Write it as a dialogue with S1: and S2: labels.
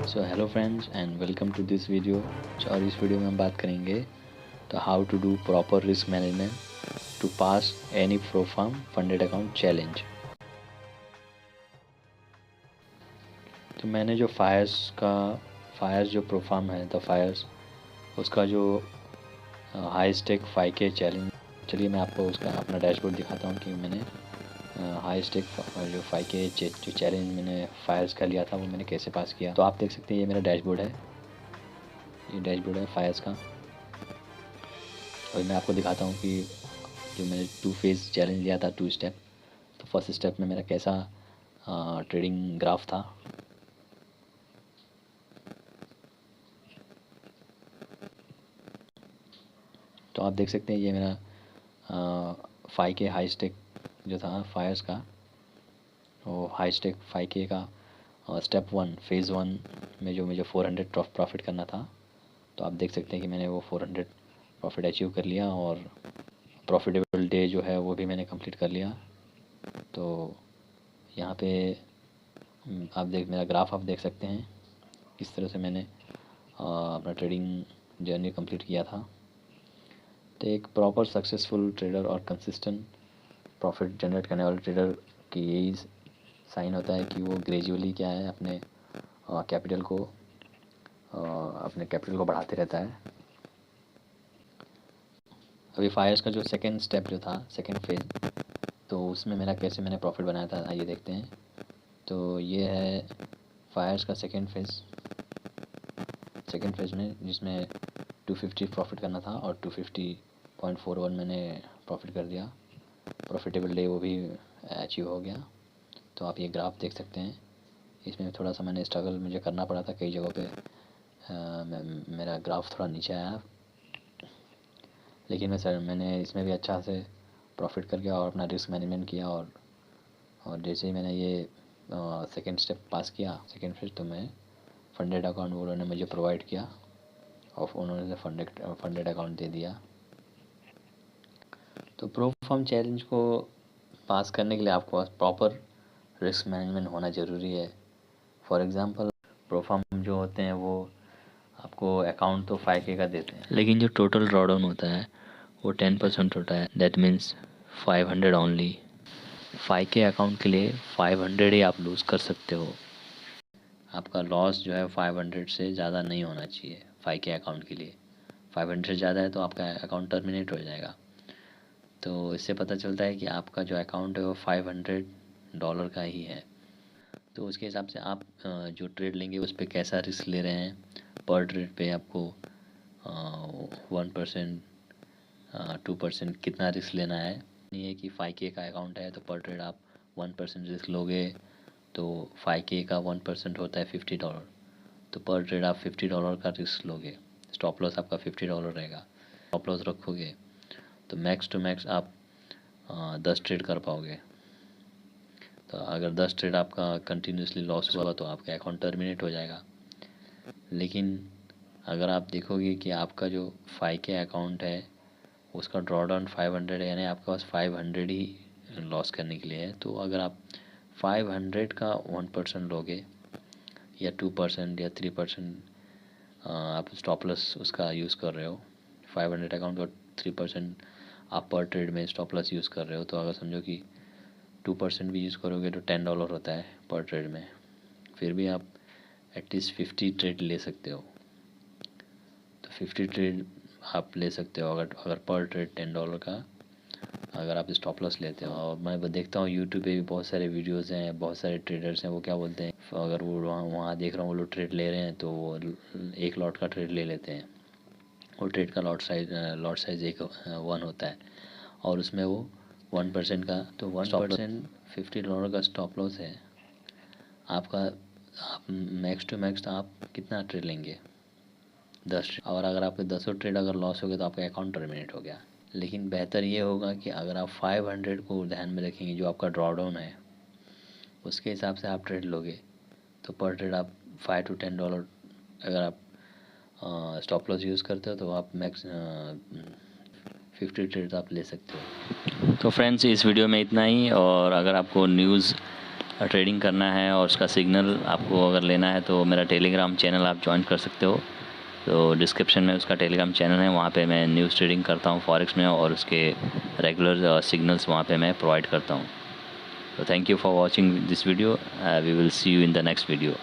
S1: So hello friends and welcome to this video. और इस video में हम बात करेंगे तो how to do proper risk management to pass any prop firm funded account challenge. तो मैंने जो फायर्स जो प्रोफार्म है द फायर्स, उसका जो हाई स्टेक 5K चैलेंज, चलिए मैं आपको उसका अपना डैशबोर्ड दिखाता हूँ कि मैंने हाई स्टेक जो 5K जो चैलेंज मैंने फायर्स का लिया था वो मैंने कैसे पास किया। तो आप देख सकते हैं ये मेरा डैशबोर्ड है, ये डैशबोर्ड है फायर्स का। और मैं आपको दिखाता हूँ कि जो मैंने 2 फेज़ चैलेंज लिया था 2 स्टेप, तो फर्स्ट स्टेप में मेरा कैसा ट्रेडिंग ग्राफ था। तो आप देख सकते हैं ये मेरा 5K हाई स्टेक जो था फायर्स का, वो हाई स्टेक 5K का स्टेप 1 फेज़ 1 में जो मुझे 400 प्रॉफिट करना था। तो आप देख सकते हैं कि मैंने वो 400 प्रॉफिट अचीव कर लिया और प्रॉफिटेबल डे जो है वो भी मैंने कंप्लीट कर लिया। तो यहाँ पे आप मेरा ग्राफ आप देख सकते हैं किस तरह से मैंने अपना ट्रेडिंग जर्नी कंप्लीट किया था। तो एक प्रॉपर सक्सेसफुल ट्रेडर और कंसिस्टेंट प्रॉफिट जनरेट करने वाले ट्रेडर की यही साइन होता है कि वो ग्रेजुअली क्या है अपने कैपिटल को बढ़ाते रहता है। अभी फायर्स का जो सेकंड स्टेप जो था, सेकंड फेज़, तो उसमें मेरा कैसे मैंने प्रॉफिट बनाया था आइए देखते हैं। तो ये है फायर्स का सेकंड फेज़ में जिसमें 250 प्रॉफिट करना था और 250.41 मैंने प्रॉफिट कर दिया। प्रॉफिटेबल डे वो भी अचीव हो गया। तो आप ये ग्राफ देख सकते हैं, इसमें थोड़ा सा मैंने स्ट्रगल मुझे करना पड़ा था कई जगहों पे। मेरा ग्राफ थोड़ा नीचे आया, लेकिन मैंने इसमें भी अच्छा से प्रॉफिट कर गया और अपना रिस्क मैनेजमेंट किया। और जैसे ही मैंने ये सेकंड स्टेप पास किया, सेकंड फेज, तो मैं फंडेड अकाउंट वो उन्होंने मुझे प्रोवाइड किया और उन्होंने फंडेड अकाउंट दे दिया। तो प्रोफार्म चैलेंज को पास करने के लिए आपको पास प्रॉपर रिस्क मैनेजमेंट होना ज़रूरी है। फॉर एग्ज़ाम्पल प्रोफार्म जो होते हैं वो आपको अकाउंट तो 5K का देते हैं, लेकिन जो टोटल ड्रॉडाउन होता है वो 10% होता है। That means 500 only. 5K account के लिए 500 ही आप लूज़ कर सकते हो। आपका लॉस जो है 500 से ज़्यादा नहीं होना चाहिए 5K अकाउंट के लिए। 500 से ज़्यादा है तो आपका अकाउंट टर्मिनेट हो जाएगा। तो इससे पता चलता है कि आपका जो अकाउंट है वो $500 का ही है। तो उसके हिसाब से आप जो ट्रेड लेंगे उस पर कैसा रिस्क ले रहे हैं। पर ट्रेड पे आपको 1%, 2% कितना रिस्क लेना है। नहीं है कि 5K का अकाउंट है तो पर ट्रेड आप 1% रिस्क लोगे, तो 5K का 1% होता है $50, तो पर ट्रेड आप $50 का रिस्क लोगे। स्टॉप लॉस आपका $50 रहेगा। स्टॉप लॉस रखोगे तो मैक्स टू मैक्स आप 10 ट्रेड कर पाओगे। तो अगर 10 ट्रेड आपका कंटिन्यूसली लॉस हुआ तो आपका अकाउंट टर्मिनेट हो जाएगा। लेकिन अगर आप देखोगे कि आपका जो 5K अकाउंट है उसका ड्रॉडाउन 500 है, यानी आपके पास 500 ही लॉस करने के लिए है। तो अगर आप 500 का 1% लोगे या 2% या 3% आप स्टॉप लॉस उसका यूज़ कर रहे हो, 500 अकाउंट का 3% आप पर ट्रेड में स्टॉप लॉस यूज़ कर रहे हो, तो अगर समझो कि 2% भी यूज़ करोगे तो $10 होता है पर ट्रेड में। फिर भी आप एटलीस्ट 50 ट्रेड ले सकते हो। तो 50 ट्रेड आप ले सकते हो अगर पर ट्रेड $10 का अगर आप स्टॉप लॉस लेते हो। और मैं देखता हूँ यूट्यूब पे भी बहुत सारे वीडियोज़ हैं, बहुत सारे ट्रेडर्स हैं, वो क्या बोलते हैं, अगर वो वहाँ देख रहा हूँ वो लोग ट्रेड ले रहे हैं तो वो एक लॉट का ट्रेड ले लेते हैं। वो ट्रेड का लॉट साइज़ 1 होता है और उसमें वो 1% का, तो 1% $50 का स्टॉप लॉस है आपका। आप मैक्स टू मैक्स आप कितना ट्रेड लेंगे, 10। और अगर आपके 10 ट्रेड अगर लॉस हो गए तो आपका अकाउंट टर्मिनेट हो गया। लेकिन बेहतर ये होगा कि अगर आप 500 को ध्यान में रखेंगे जो आपका ड्रॉडाउन है, उसके हिसाब से आप ट्रेड लोगे तो पर ट्रेड आप $5 to $10, अगर आप स्टॉप लॉस यूज़ करते हो तो आप मैक्स 50 ट्रेड आप ले सकते हो। तो फ्रेंड्स इस वीडियो में इतना ही, और अगर आपको न्यूज़ ट्रेडिंग करना है और उसका सिग्नल आपको अगर लेना है तो मेरा टेलीग्राम चैनल आप ज्वाइन कर सकते हो। तो डिस्क्रिप्शन में उसका टेलीग्राम चैनल है, वहाँ पे मैं न्यूज़ ट्रेडिंग करता हूँ फॉरेक्स में, और उसके रेगुलर सिग्नल्स वहाँ पे मैं प्रोवाइड करता हूँ। तो thank you for watching this video. We will see you in the next video.